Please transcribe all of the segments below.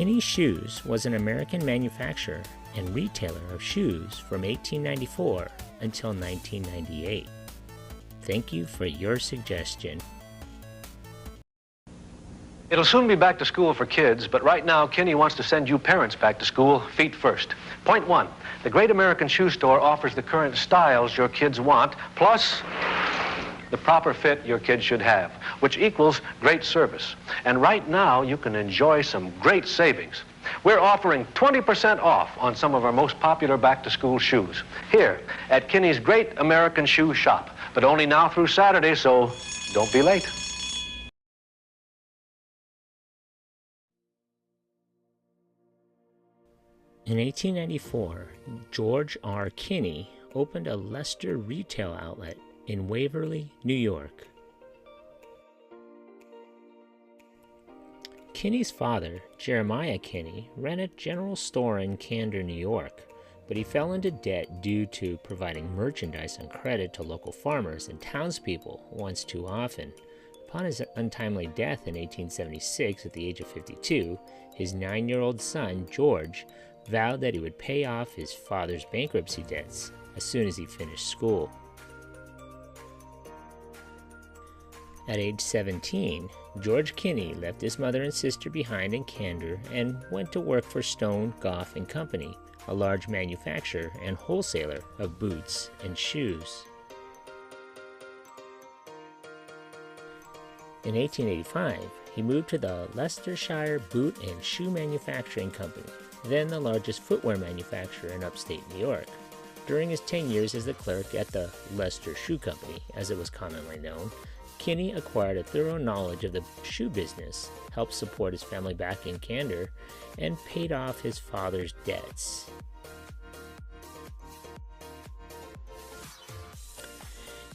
Kinney Shoes was an American manufacturer and retailer of shoes from 1894 until 1998. Thank you for your suggestion. It'll soon be back to school for kids, but right now Kinney wants to send you parents back to school feet first. Point one, the Great American Shoe Store offers the current styles your kids want, plus the proper fit your kids should have, which equals great service. And right now you can enjoy some great savings. We're offering 20% off on some of our most popular back-to-school shoes here at Kinney's Great American Shoe Shop, but only now through Saturday, so don't be late. In 1894, George R. Kinney opened a Leicester retail outlet in Waverly, New York. Kinney's father, Jeremiah Kinney, ran a general store in Candor, New York, but he fell into debt due to providing merchandise on credit to local farmers and townspeople once too often. Upon his untimely death in 1876 at the age of 52, his 9-year-old son, George, vowed that he would pay off his father's bankruptcy debts as soon as he finished school. At age 17, George Kinney left his mother and sister behind in Candor and went to work for Stone, Goff and Company, a large manufacturer and wholesaler of boots and shoes. In 1885, he moved to the Leicestershire Boot and Shoe Manufacturing Company, then the largest footwear manufacturer in upstate New York. During his 10 years as the clerk at the Leicester Shoe Company, as it was commonly known, Kinney acquired a thorough knowledge of the shoe business, helped support his family back in Candor, and paid off his father's debts.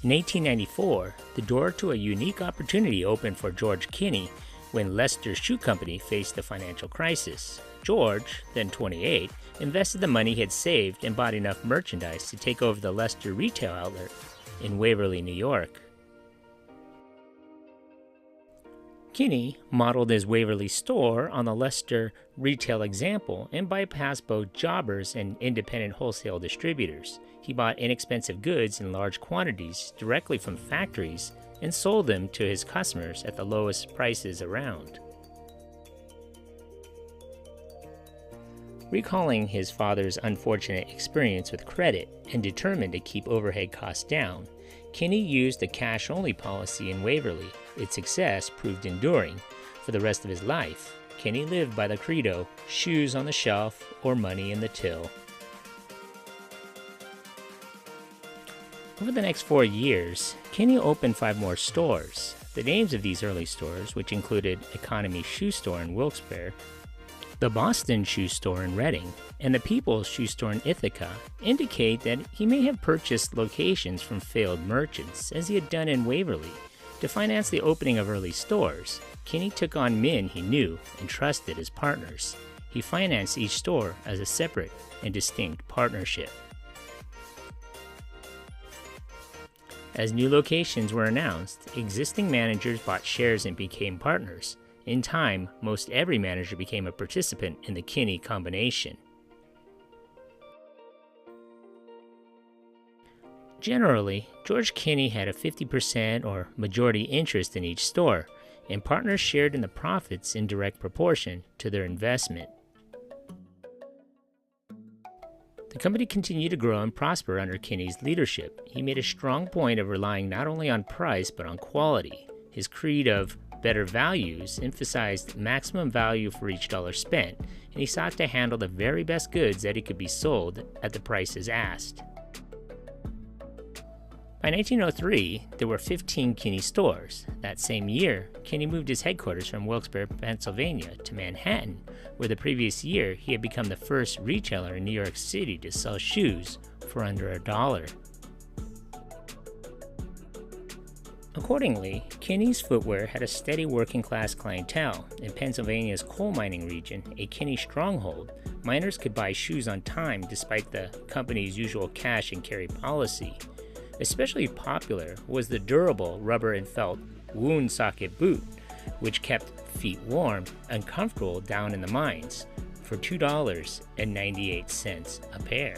In 1894, the door to a unique opportunity opened for George Kinney when Leicester Shoe Company faced a financial crisis. George, then 28, invested the money he had saved and bought enough merchandise to take over the Leicester retail outlet in Waverly, New York. Kinney modeled his Waverly store on the Leicester retail example and bypassed both jobbers and independent wholesale distributors. He bought inexpensive goods in large quantities directly from factories and sold them to his customers at the lowest prices around. Recalling his father's unfortunate experience with credit and determined to keep overhead costs down, Kinney used a cash-only policy in Waverly. Its success proved enduring. For the rest of his life, Kinney lived by the credo, shoes on the shelf or money in the till. Over the next 4 years, Kinney opened 5 more stores. The names of these early stores, which included Economy Shoe Store in Wilkes-Barre, the Boston Shoe Store in Reading, and the People's Shoe Store in Ithaca, indicate that he may have purchased locations from failed merchants, as he had done in Waverly. To finance the opening of early stores, Kinney took on men he knew and trusted as partners. He financed each store as a separate and distinct partnership. As new locations were announced, existing managers bought shares and became partners. In time, most every manager became a participant in the Kinney combination. Generally, George Kinney had a 50% or majority interest in each store, and partners shared in the profits in direct proportion to their investment. The company continued to grow and prosper under Kinney's leadership. He made a strong point of relying not only on price but on quality. His creed of better values emphasized maximum value for each dollar spent, and he sought to handle the very best goods that could be sold at the prices asked. By 1903, there were 15 Kinney stores. That same year, Kinney moved his headquarters from Wilkes-Barre, Pennsylvania to Manhattan, where the previous year he had become the first retailer in New York City to sell shoes for under $1. Accordingly, Kinney's footwear had a steady working-class clientele. In Pennsylvania's coal mining region, a Kinney stronghold, miners could buy shoes on time despite the company's usual cash-and-carry policy. Especially popular was the durable rubber and felt wound socket boot, which kept feet warm and comfortable down in the mines, for $2.98 a pair.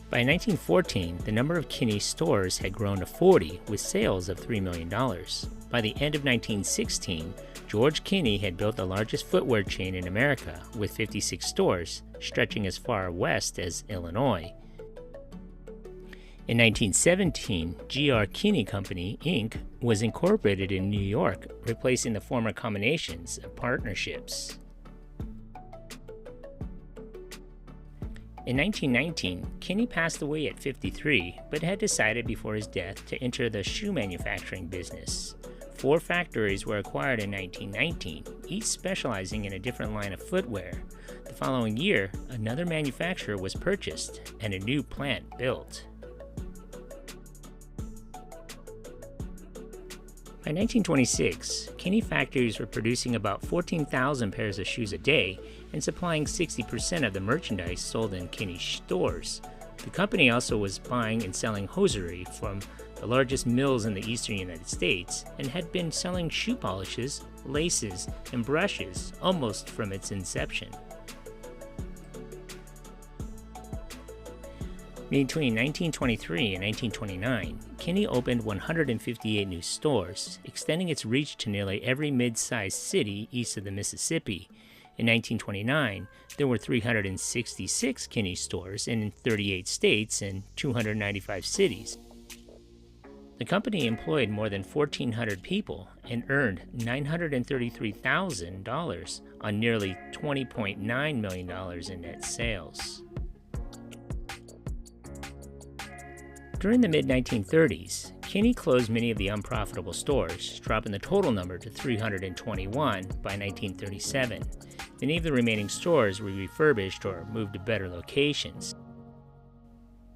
By 1914, the number of Kinney stores had grown to 40, with sales of $3 million. By the end of 1916, George Kinney had built the largest footwear chain in America, with 56 stores, stretching as far west as Illinois. In 1917, G.R. Kinney Company, Inc. was incorporated in New York, replacing the former combinations of partnerships. In 1919, Kinney passed away at 53, but had decided before his death to enter the shoe manufacturing business. 4 factories were acquired in 1919, each specializing in a different line of footwear. The following year, another manufacturer was purchased and a new plant built. By 1926, Kinney factories were producing about 14,000 pairs of shoes a day and supplying 60% of the merchandise sold in Kinney stores. The company also was buying and selling hosiery from the largest mills in the eastern United States and had been selling shoe polishes, laces, and brushes almost from its inception. Between 1923 and 1929, Kinney opened 158 new stores, extending its reach to nearly every mid-sized city east of the Mississippi. In 1929, there were 366 Kinney stores in 38 states and 295 cities. The company employed more than 1,400 people and earned $933,000 on nearly $20.9 million in net sales. During the mid-1930s, Kinney closed many of the unprofitable stores, dropping the total number to 321 by 1937. Many of the remaining stores were refurbished or moved to better locations.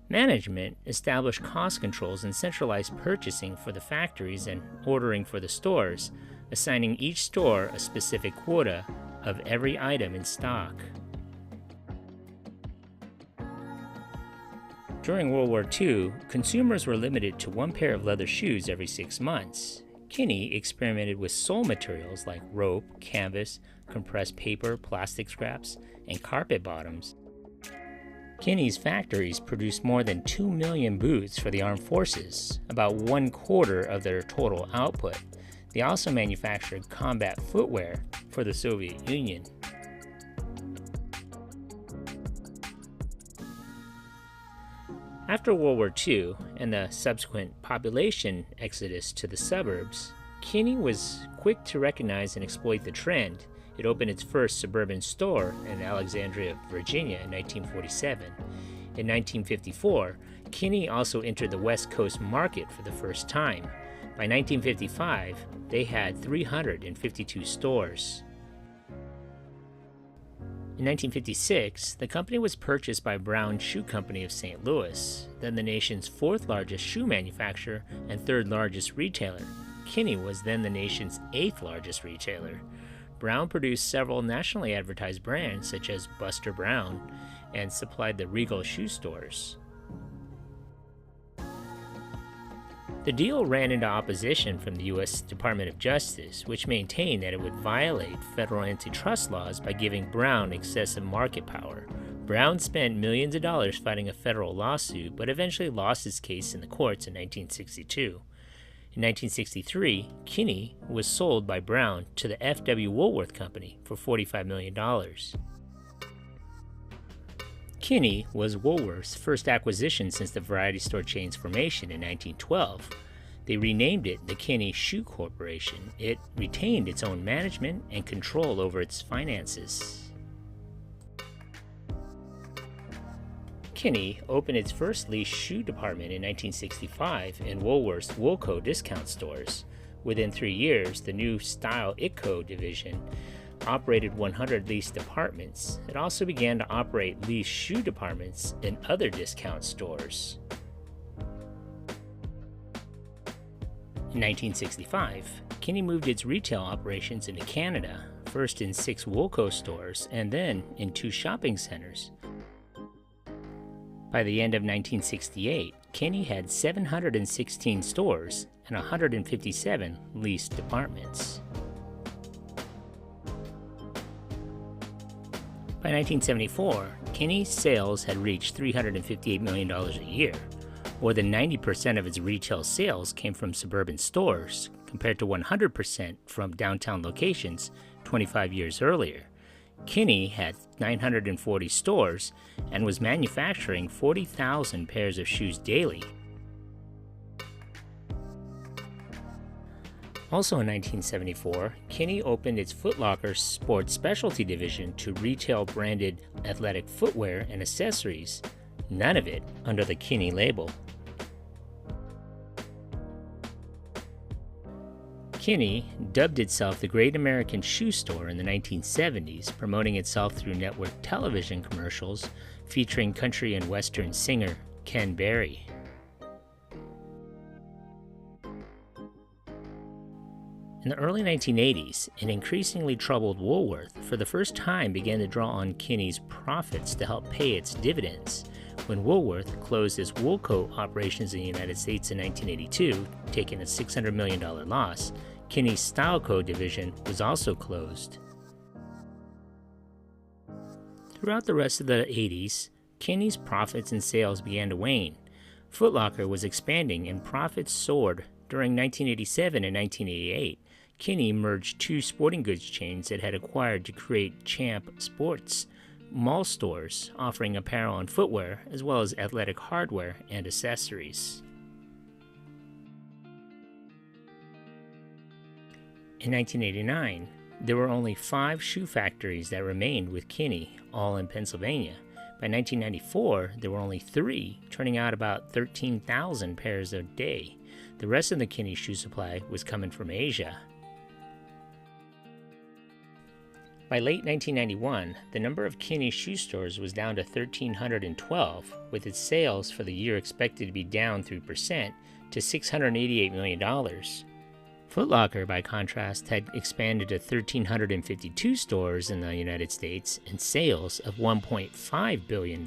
Management established cost controls and centralized purchasing for the factories and ordering for the stores, assigning each store a specific quota of every item in stock. During World War II, consumers were limited to 1 pair of leather shoes every 6 months. Kinney experimented with sole materials like rope, canvas, compressed paper, plastic scraps, and carpet bottoms. Kinney's factories produced more than 2 million boots for the armed forces, about 1/4 of their total output. They also manufactured combat footwear for the Soviet Union. After World War II and the subsequent population exodus to the suburbs, Kinney was quick to recognize and exploit the trend. It opened its first suburban store in Alexandria, Virginia in 1947. In 1954, Kinney also entered the West Coast market for the first time. By 1955, they had 352 stores. In 1956, the company was purchased by Brown Shoe Company of St. Louis, then the nation's 4th largest shoe manufacturer and 3rd largest retailer. Kinney was then the nation's 8th largest retailer. Brown produced several nationally advertised brands such as Buster Brown and supplied the Regal shoe stores. The deal ran into opposition from the U.S. Department of Justice, which maintained that it would violate federal antitrust laws by giving Brown excessive market power. Brown spent millions of dollars fighting a federal lawsuit, but eventually lost his case in the courts in 1962. In 1963, Kinney was sold by Brown to the F.W. Woolworth Company for $45 million. Kinney was Woolworth's first acquisition since the variety store chain's formation in 1912. They renamed it the Kinney Shoe Corporation. It retained its own management and control over its finances. Kinney opened its first leased shoe department in 1965 in Woolworth's Woolco discount stores. Within 3 years, the new Style Itco division operated 100 leased departments. It also began to operate leased shoe departments in other discount stores. In 1965, Kinney moved its retail operations into Canada, first in 6 Woolco stores and then in 2 shopping centers. By the end of 1968, Kinney had 716 stores, and 157 leased departments. By 1974, Kinney's sales had reached $358 million a year. More than 90% of its retail sales came from suburban stores, compared to 100% from downtown locations 25 years earlier. Kinney had 940 stores and was manufacturing 40,000 pairs of shoes daily. Also in 1974, Kinney opened its Foot Locker sports specialty division to retail branded athletic footwear and accessories, none of it under the Kinney label. Kinney dubbed itself the Great American Shoe Store in the 1970s, promoting itself through network television commercials featuring country and western singer Ken Berry. In the early 1980s, an increasingly troubled Woolworth for the first time began to draw on Kinney's profits to help pay its dividends. When Woolworth closed its Woolco operations in the United States in 1982, taking a $600 million loss, Kinney's Styleco division was also closed. Throughout the rest of the 80s, Kinney's profits and sales began to wane. Foot Locker was expanding and profits soared. During 1987 and 1988, Kinney merged two sporting goods chains it had acquired to create Champ Sports mall stores, offering apparel and footwear, as well as athletic hardware and accessories. In 1989, there were only 5 shoe factories that remained with Kinney, all in Pennsylvania. By 1994, there were only 3, turning out about 13,000 pairs a day. The rest of the Kinney shoe supply was coming from Asia. By late 1991, the number of Kinney shoe stores was down to 1,312, with its sales for the year expected to be down 3% to $688 million. Foot Locker, by contrast, had expanded to 1,352 stores in the United States and sales of $1.5 billion.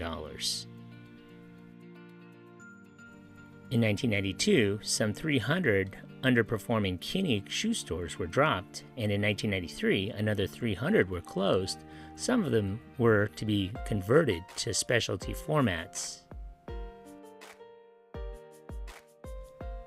In 1992, some 300 underperforming Kinney shoe stores were dropped, and in 1993, another 300 were closed. Some of them were to be converted to specialty formats.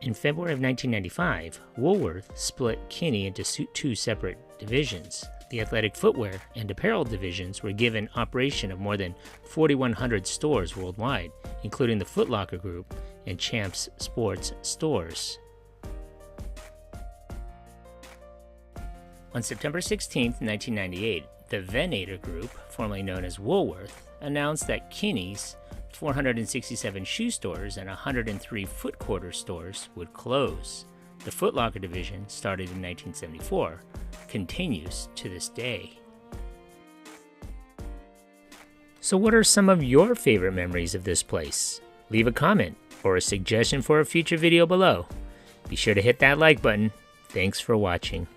In February of 1995, Woolworth split Kinney into 2 separate divisions. The athletic footwear and apparel divisions were given operation of more than 4,100 stores worldwide, including the Foot Locker Group and Champs Sports stores. On September 16, 1998, the Venator Group, formerly known as Woolworth, announced that Kinney's 467 shoe stores and 103 foot quarter stores would close. The Foot Locker division, started in 1974, continues to this day. So what are some of your favorite memories of this place? Leave a comment or a suggestion for a future video below. Be sure to hit that like button. Thanks for watching.